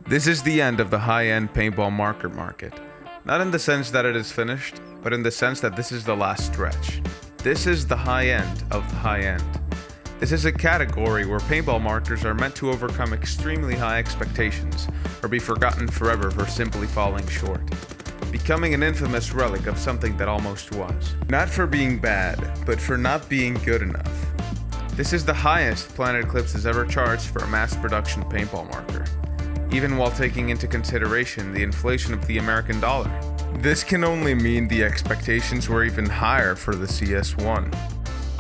This is the end of the high-end paintball marker market. Not in the sense that it is finished, but in the sense that this is the last stretch. This is the high end of the high end. This is a category where paintball markers are meant to overcome extremely high expectations, or be forgotten forever for simply falling short. Becoming an infamous relic of something that almost was. Not for being bad, but for not being good enough. This is the highest Planet Eclipse has ever charged for a mass production paintball marker, even while taking into consideration the inflation of the American dollar. This can only mean the expectations were even higher for the CS1.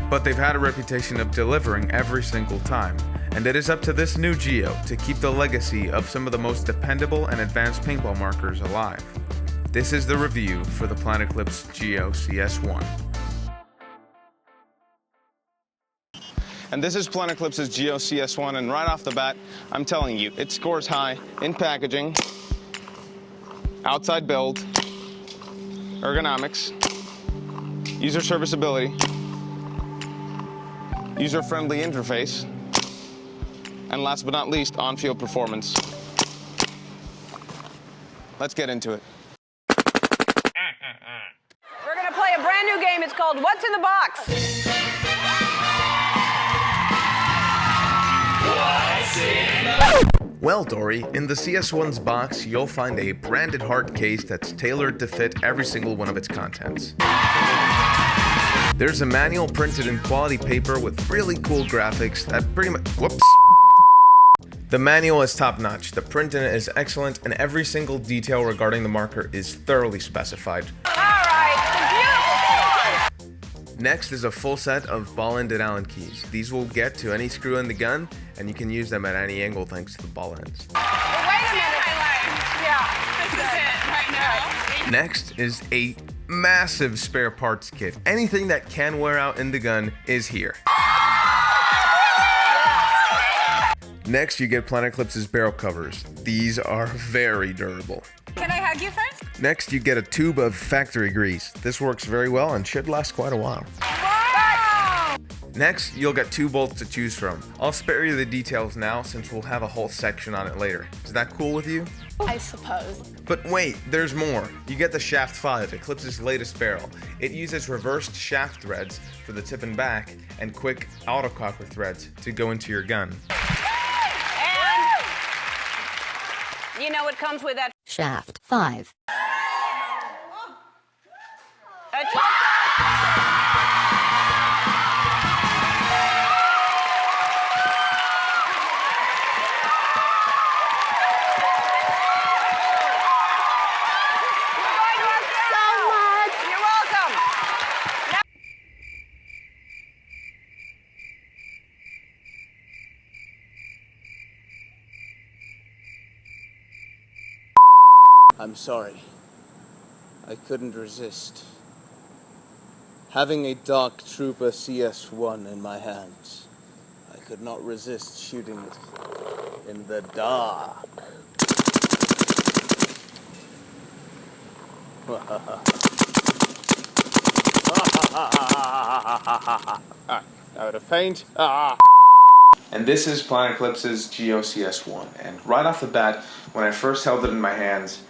But they've had a reputation of delivering every single time, and it is up to this new GEO to keep the legacy of some of the most dependable and advanced paintball markers alive. This is the review for the Planet Eclipse GEO CS1. And this is Planet Eclipse's GEO CS1, and right off the bat, I'm telling you, it scores high in packaging, outside build, ergonomics, user serviceability, user-friendly interface, and last but not least, on-field performance. Let's get into it. We're gonna play a brand new game. It's called What's in the Box? Well, Dory, in the CS1's box, you'll find a branded hard case that's tailored to fit every single one of its contents. There's a manual printed in quality paper with really cool graphics that pretty much... Whoops! The manual is top-notch, the print in it is excellent, and every single detail regarding the marker is thoroughly specified. Next is a full set of ball-end and Allen keys. These will get to any screw in the gun, and you can use them at any angle thanks to the ball ends. Wait a minute. Yeah. This is it right now. Next is a massive spare parts kit. Anything that can wear out in the gun is here. Next, you get Planet Eclipse's barrel covers. These are very durable. Can I hug you first? Next, you get a tube of factory grease. This works very well and should last quite a while. Wow! Next, you'll get 2 bolts to choose from. I'll spare you the details now since we'll have a whole section on it later. Is that cool with you? I suppose. But wait, there's more. You get the Shaft 5, Eclipse's latest barrel. It uses reversed shaft threads for the tip and back and quick autococker threads to go into your gun. And you know what comes with that? Shaft 5. You're welcome. I'm sorry. I couldn't resist. Having a Dark Trooper CS1 in my hands, I could not resist shooting it in the dark. Out of paint. And this is Planet Eclipse's GEO CS1. And right off the bat, when I first held it in my hands,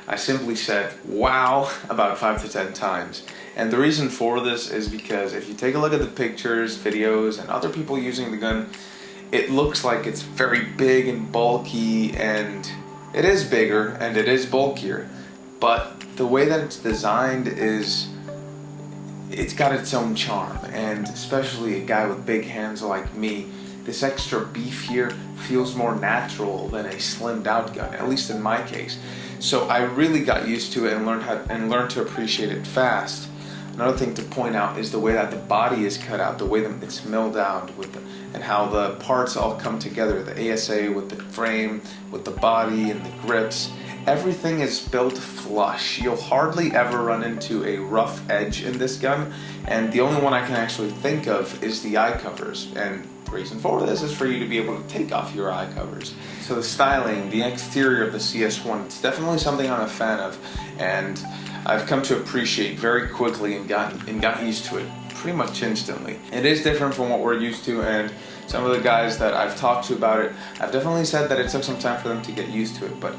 I simply said, wow, about 5 to 10 times. And the reason for this is because if you take a look at the pictures, videos, and other people using the gun, it looks like it's very big and bulky, and it is bigger and it is bulkier. But the way that it's designed is, it's got its own charm. And especially a guy with big hands like me, this extra beef here feels more natural than a slimmed out gun, at least in my case. So I really got used to it and learned to appreciate it fast. Another thing to point out is the way that the body is cut out, the way that it's milled out, and how the parts all come together. The ASA with the frame, with the body and the grips. Everything is built flush. You'll hardly ever run into a rough edge in this gun, and the only one I can actually think of is the eye covers. And the reason for this is for you to be able to take off your eye covers. So the styling, the exterior of the CS1, it's definitely something I'm a fan of, and I've come to appreciate very quickly and got used to it pretty much instantly. It is different from what we're used to, and Some of the guys that I've talked to about it have definitely said that it took some time for them to get used to it, but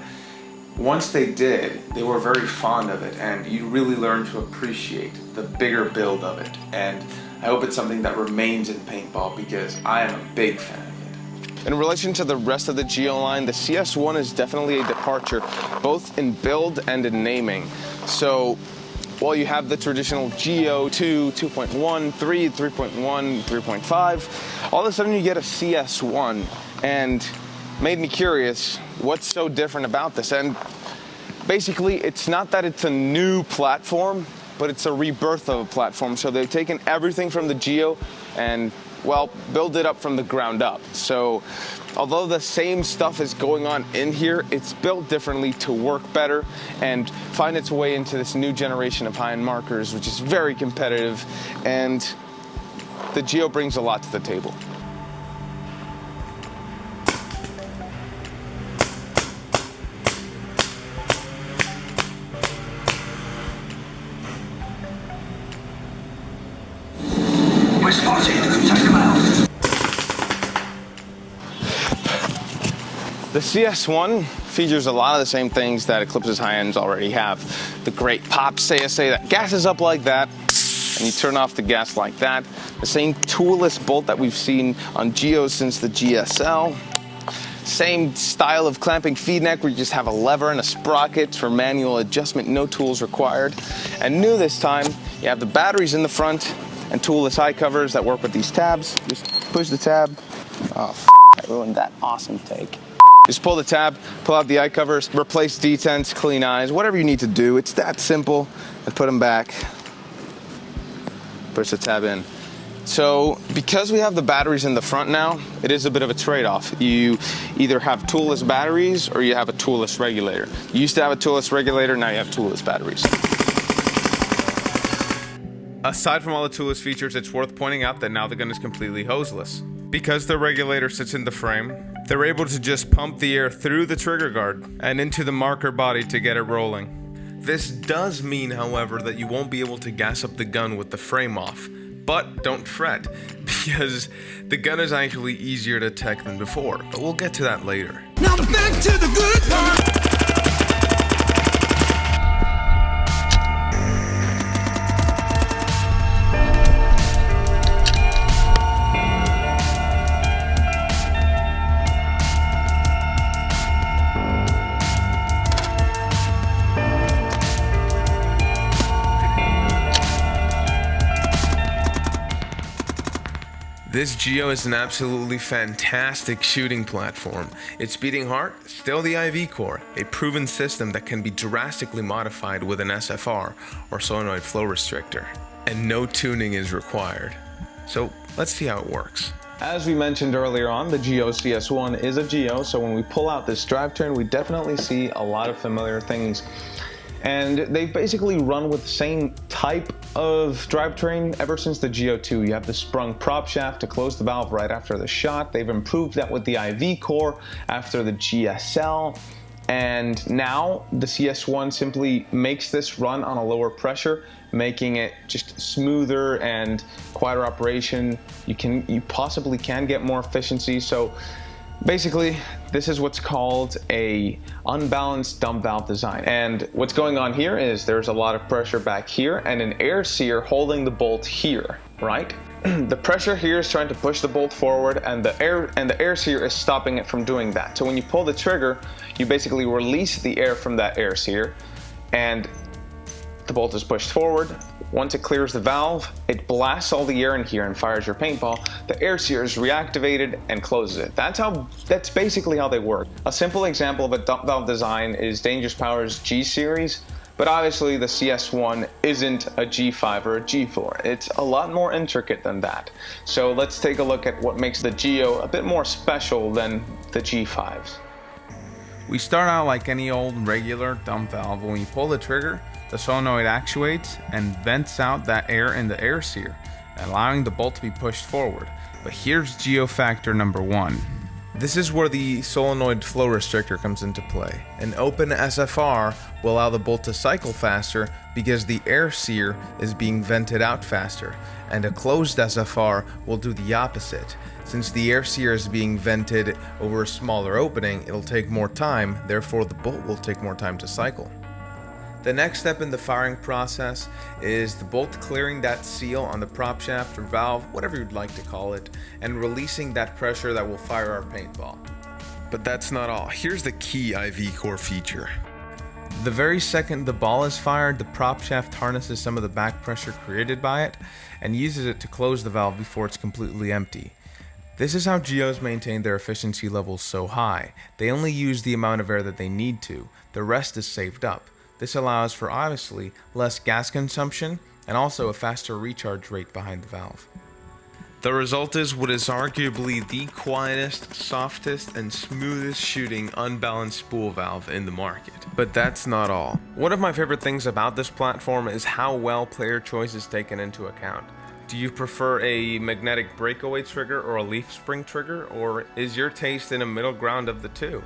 once they did, they were very fond of it, and you really learn to appreciate the bigger build of it. And I hope it's something that remains in paintball, because I am a big fan of it. In relation to the rest of the GEO line, the CS1 is definitely a departure, both in build and in naming. So while you have the traditional GEO 2, 2.1, 3, 3.1, 3.5, all of a sudden you get a CS1, and made me curious, what's so different about this? And basically, it's not that it's a new platform, but it's a rebirth of a platform. So they've taken everything from the GEO and, well, build it up from the ground up. So although the same stuff is going on in here, it's built differently to work better and find its way into this new generation of high-end markers, which is very competitive, and the GEO brings a lot to the table. The CS1 features a lot of the same things that Eclipse's high-ends already have. The great pop CSA that gases up like that, and you turn off the gas like that. The same toolless bolt that we've seen on GEO since the GSL. Same style of clamping feed neck where you just have a lever and a sprocket for manual adjustment, no tools required. And new this time, you have the batteries in the front and toolless eye covers that work with these tabs. Just push the tab. Oh, I ruined that awesome take. Just pull the tab, pull out the eye covers, replace detents, clean eyes, whatever you need to do. It's that simple. And put them back. Push the tab in. So because we have the batteries in the front now, it is a bit of a trade-off. You either have toolless batteries or you have a toolless regulator. You used to have a toolless regulator, now you have toolless batteries. Aside from all the toolless features, it's worth pointing out that now the gun is completely hoseless. Because the regulator sits in the frame, they're able to just pump the air through the trigger guard and into the marker body to get it rolling. This does mean, however, that you won't be able to gas up the gun with the frame off. But don't fret, because the gun is actually easier to tech than before, but we'll get to that later. Now back to the good part. This GEO is an absolutely fantastic shooting platform. Its beating heart, still the IV core, a proven system that can be drastically modified with an SFR or solenoid flow restrictor, and no tuning is required. So let's see how it works. As we mentioned earlier on, the GEO CS1 is a GEO, so when we pull out this drivetrain, we definitely see a lot of familiar things. And they've basically run with the same type of drivetrain ever since the GEO 2. You have the sprung prop shaft to close the valve right after the shot. They've improved that with the IV core after the GSL. And now the CS1 simply makes this run on a lower pressure, making it just smoother and quieter operation. You possibly can get more efficiency. So basically, this is what's called a unbalanced dump valve design. And what's going on here is there's a lot of pressure back here and an air sear holding the bolt here, right? The pressure here is trying to push the bolt forward, and the air sear is stopping it from doing that. So when you pull the trigger, you basically release the air from that air sear, and the bolt is pushed forward. Once it clears the valve, it blasts all the air in here and fires your paintball. The air sear is reactivated and closes it. That's basically how they work. A simple example of a dump valve design is Dangerous Power's G series, but obviously the CS1 isn't a G5 or a G4. It's a lot more intricate than that. So let's take a look at what makes the GEO a bit more special than the G5s. We start out like any old regular dump valve. When you pull the trigger, the solenoid actuates and vents out that air in the air sear, allowing the bolt to be pushed forward. But here's GEO Factor number 1. This is where the solenoid flow restrictor comes into play. An open SFR will allow the bolt to cycle faster because the air sear is being vented out faster, and a closed SFR will do the opposite. Since the air sear is being vented over a smaller opening, it'll take more time, therefore the bolt will take more time to cycle. The next step in the firing process is the bolt clearing that seal on the prop shaft or valve, whatever you'd like to call it, and releasing that pressure that will fire our paintball. But that's not all. Here's the key IV core feature. The very second the ball is fired, the prop shaft harnesses some of the back pressure created by it and uses it to close the valve before it's completely empty. This is how GEOs maintain their efficiency levels so high. They only use the amount of air that they need to. The rest is saved up. This allows for obviously less gas consumption and also a faster recharge rate behind the valve. The result is what is arguably the quietest, softest, and smoothest shooting unbalanced spool valve in the market. But that's not all. One of my favorite things about this platform is how well player choice is taken into account. Do you prefer a magnetic breakaway trigger or a leaf spring trigger, or is your taste in a middle ground of the two?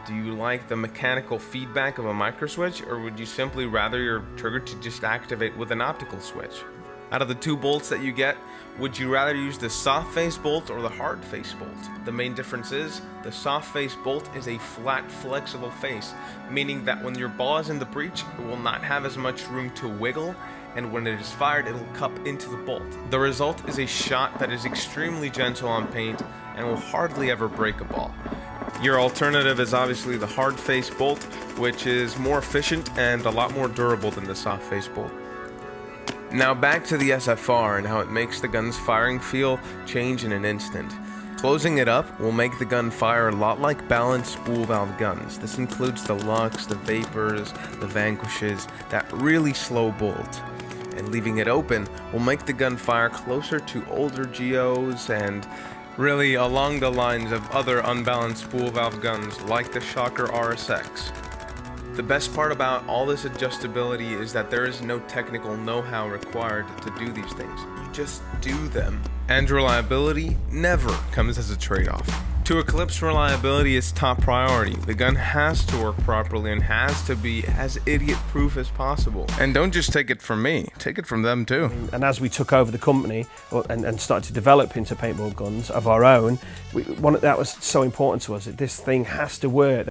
Do you like the mechanical feedback of a microswitch, or would you simply rather your trigger to just activate with an optical switch? Out of the two bolts that you get, would you rather use the soft face bolt or the hard face bolt? The main difference is, the soft face bolt is a flat, flexible face, meaning that when your ball is in the breech, it will not have as much room to wiggle, and when it is fired, it'll cup into the bolt. The result is a shot that is extremely gentle on paint and will hardly ever break a ball. Your alternative is obviously the hard face bolt, which is more efficient and a lot more durable than the soft face bolt. Now back to the SFR and how it makes the gun's firing feel change in an instant. Closing it up will make the gun fire a lot like balanced spool valve guns. This includes the Lux, the Vapors, the Vanquishes, that really slow bolt. And leaving it open will make the gun fire closer to older GEOs and really along the lines of other unbalanced spool valve guns like the Shocker RSX. The best part about all this adjustability is that there is no technical know-how required to do these things. You just do them. And reliability never comes as a trade-off. To Eclipse, reliability is top priority. The gun has to work properly and has to be as idiot-proof as possible. And don't just take it from me, take it from them too. And as we took over the company and started to develop into paintball guns of our own, that was so important to us, that this thing has to work.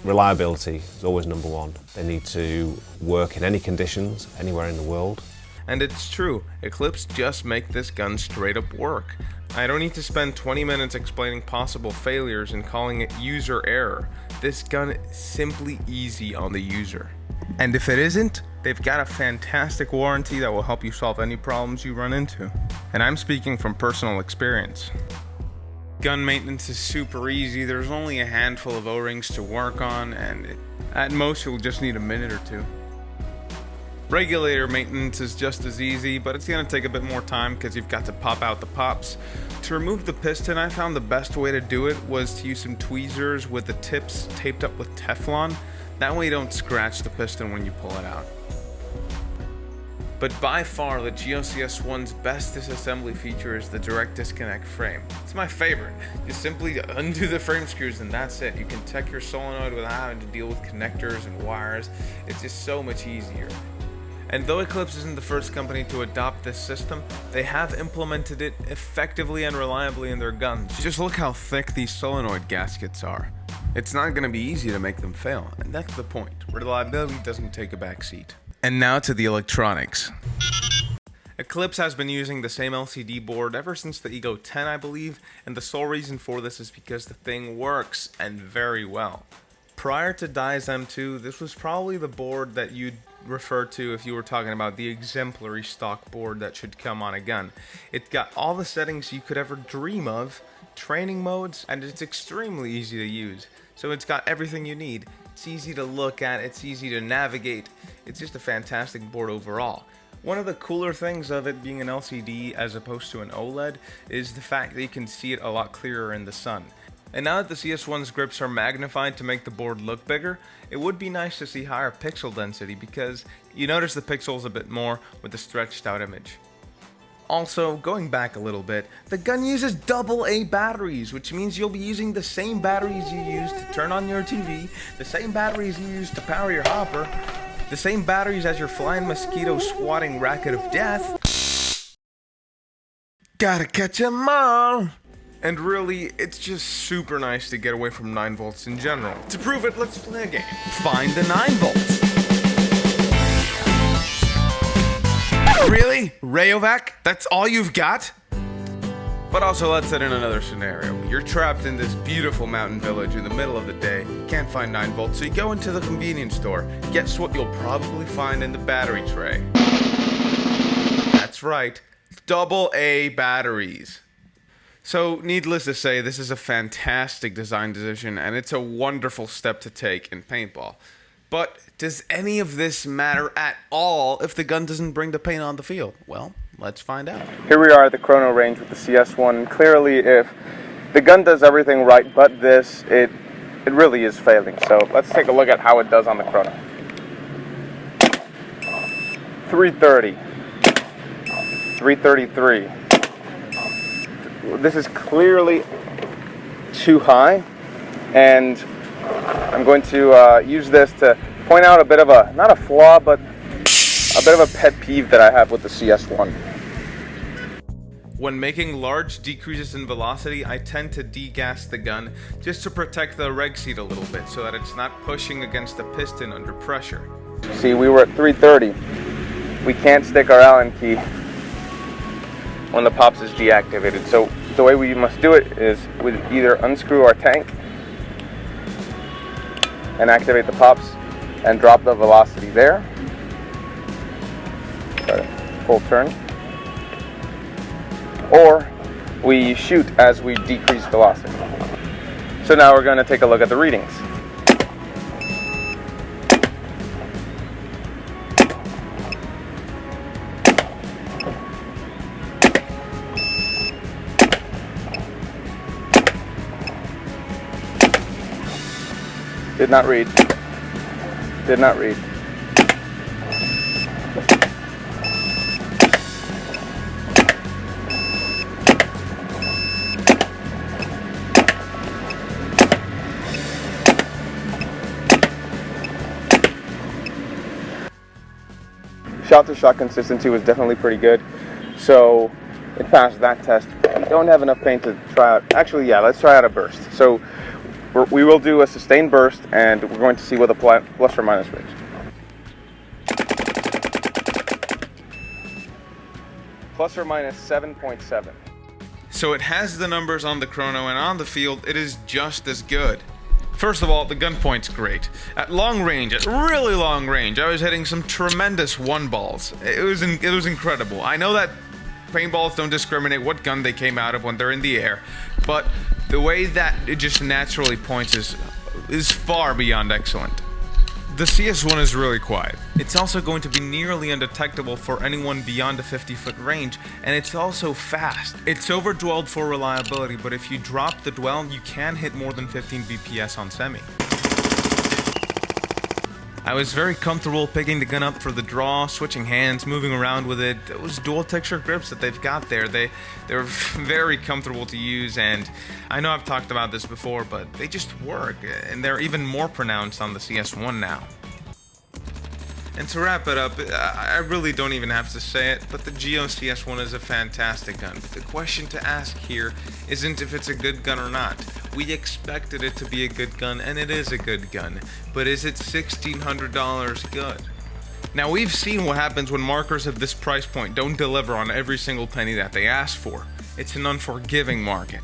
Reliability is always number one. They need to work in any conditions, anywhere in the world. And it's true, Eclipse just make this gun straight up work. I don't need to spend 20 minutes explaining possible failures and calling it user error. This gun is simply easy on the user. And if it isn't, they've got a fantastic warranty that will help you solve any problems you run into. And I'm speaking from personal experience. Gun maintenance is super easy. There's only a handful of O-rings to work on, and at most you'll just need a minute or two. Regulator maintenance is just as easy, but it's going to take a bit more time because you've got to pop out the pops. To remove the piston, I found the best way to do it was to use some tweezers with the tips taped up with Teflon. That way you don't scratch the piston when you pull it out. But by far, the GEO CS1's best disassembly feature is the direct disconnect frame. It's my favorite. You simply undo the frame screws and that's it. You can check your solenoid without having to deal with connectors and wires. It's just so much easier. And though Eclipse isn't the first company to adopt this system, they have implemented it effectively and reliably in their guns. Just look how thick these solenoid gaskets are. It's not going to be easy to make them fail, and that's the point. Reliability doesn't take a backseat. And now to the electronics. Eclipse has been using the same LCD board ever since the Ego 10, I believe, and the sole reason for this is because the thing works, and very well. Prior to Dye's M2, this was probably the board that you'd refer to if you were talking about the exemplary stock board that should come on a gun. It's got all the settings you could ever dream of, training modes, and it's extremely easy to use. So it's got everything you need. It's easy to look at, it's easy to navigate. It's just a fantastic board overall. One of the cooler things of it being an LCD as opposed to an OLED is the fact that you can see it a lot clearer in the sun. And now that the CS1's grips are magnified to make the board look bigger, it would be nice to see higher pixel density because you notice the pixels a bit more with the stretched out image. Also, going back a little bit, the gun uses AA batteries, which means you'll be using the same batteries you use to turn on your TV, the same batteries you use to power your hopper, the same batteries as your flying mosquito swatting racket of death. Gotta catch 'em all! And really, it's just super nice to get away from 9 volts in general. To prove it, let's play a game. Find the 9 volts. Really? Rayovac? That's all you've got? But also, let's set in another scenario. You're trapped in this beautiful mountain village in the middle of the day. Can't find 9 volts, so you go into the convenience store. Guess what you'll probably find in the battery tray? That's right, AA batteries. So, needless to say, this is a fantastic design decision, and it's a wonderful step to take in paintball. But does any of this matter at all if the gun doesn't bring the paint on the field? Well, let's find out. Here we are at the Chrono Range with the CS1. Clearly, if the gun does everything right but this, it really is failing. So let's take a look at how it does on the Chrono. 330. 333. This is clearly too high, and I'm going to use this to point out a bit of a, not a flaw, but a bit of a pet peeve that I have with the CS1. When making large decreases in velocity, I tend to degas the gun just to protect the reg seat a little bit so that it's not pushing against the piston under pressure. See, we were at 330. We can't stick our Allen key when the pops is deactivated. So the way we must do it is we either unscrew our tank and activate the pops and drop the velocity there. Try to full turn. Or we shoot as we decrease velocity. So now we're going to take a look at the readings. Did not read. Did not read. Shot-to-shot consistency was definitely pretty good, so it passed that test. We don't have enough paint to try out. Actually, yeah, let's try out a burst. So we will do a sustained burst, and we're going to see what the plus or minus is. Plus or minus 7.7. So it has the numbers on the Chrono, and on the field, it is just as good. First of all, the gun point's great. At long range, at really long range, I was hitting some tremendous one balls. It was incredible. I know that paintballs don't discriminate what gun they came out of when they're in the air, but the way that it just naturally points is far beyond excellent. The CS1 is really quiet. It's also going to be nearly undetectable for anyone beyond a 50-foot range, and it's also fast. It's overdwelled for reliability, but if you drop the dwell, you can hit more than 15 BPS on semi. I was very comfortable picking the gun up for the draw, switching hands, moving around with it. Those dual texture grips that they've got there, they're very comfortable to use, and I know I've talked about this before, but they just work, and they're even more pronounced on the CS1 now. And to wrap it up, I really don't even have to say it, but the GEO CS1 is a fantastic gun. But the question to ask here isn't if it's a good gun or not. We expected it to be a good gun, and it is a good gun. But is it $1,600 good? Now, we've seen what happens when markers at this price point don't deliver on every single penny that they ask for. It's an unforgiving market.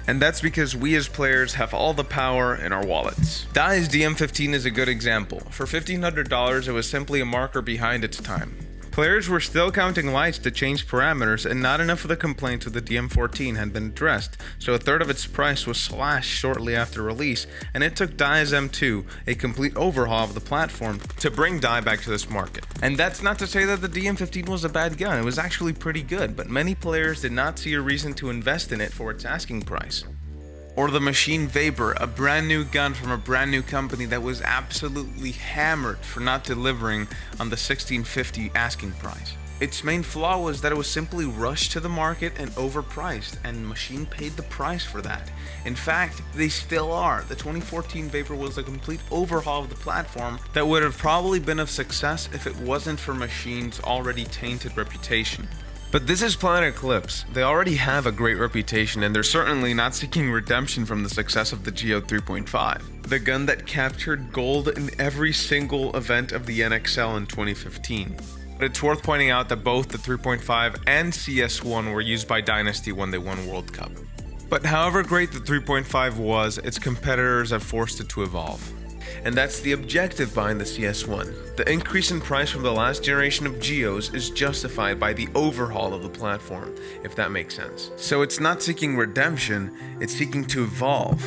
And that's because we as players have all the power in our wallets. Dye's DM15 is a good example. For $1,500, it was simply a marker behind its time. Players were still counting lights to change parameters, and not enough of the complaints with the DM14 had been addressed, so a third of its price was slashed shortly after release, and it took Dye's M2, a complete overhaul of the platform, to bring Dye back to this market. And that's not to say that the DM15 was a bad gun, it was actually pretty good, but many players did not see a reason to invest in it for its asking price. Or the Machine Vapor, a brand new gun from a brand new company that was absolutely hammered for not delivering on the $1,650 asking price. Its main flaw was that it was simply rushed to the market and overpriced, and Machine paid the price for that. In fact, they still are. The 2014 Vapor was a complete overhaul of the platform that would have probably been a success if it wasn't for Machine's already tainted reputation. But this is Planet Eclipse. They already have a great reputation, and they're certainly not seeking redemption from the success of the GEO 3.5, the gun that captured gold in every single event of the NXL in 2015. But it's worth pointing out that both the 3.5 and CS1 were used by Dynasty when they won World Cup. But however great the 3.5 was, its competitors have forced it to evolve. And that's the objective behind the CS1. The increase in price from the last generation of GEOs is justified by the overhaul of the platform, if that makes sense. So it's not seeking redemption, it's seeking to evolve.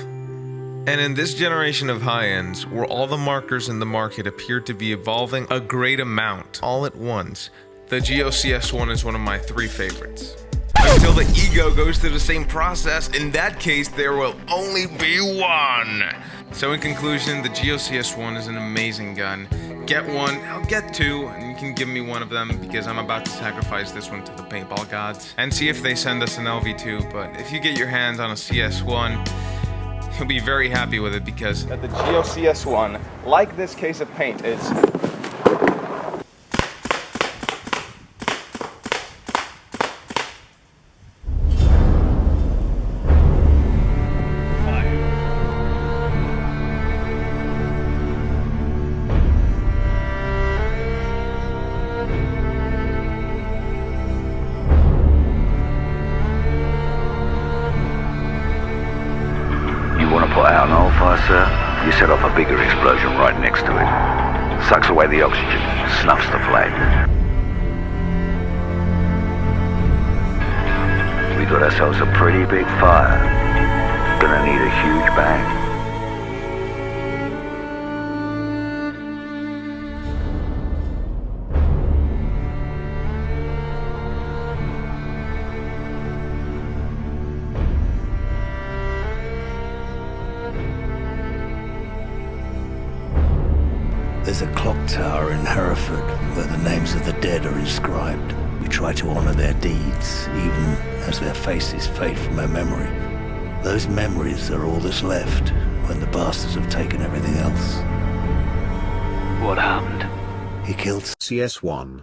And in this generation of high-ends, where all the markers in the market appear to be evolving a great amount all at once, the GEO CS1 is one of my 3 favorites. Until the ego goes through the same process, in that case there will only be one. So in conclusion, the GEO CS1 is an amazing gun. Get one, I'll get 2, and you can give me one of them because I'm about to sacrifice this one to the paintball gods. And see if they send us an LV2, but if you get your hands on a CS1, you'll be very happy with it because that the GEO CS1, like this case of paint, is out an oil fire, sir, you set off a bigger explosion right next to it. Sucks away the oxygen, snuffs the flame. We got ourselves a pretty big fire. Gonna need a huge bang. There's a clock tower in Hereford where the names of the dead are inscribed. We try to honor their deeds, even as their faces fade from our memory. Those memories are all that's left when the bastards have taken everything else. What happened? He killed CS1.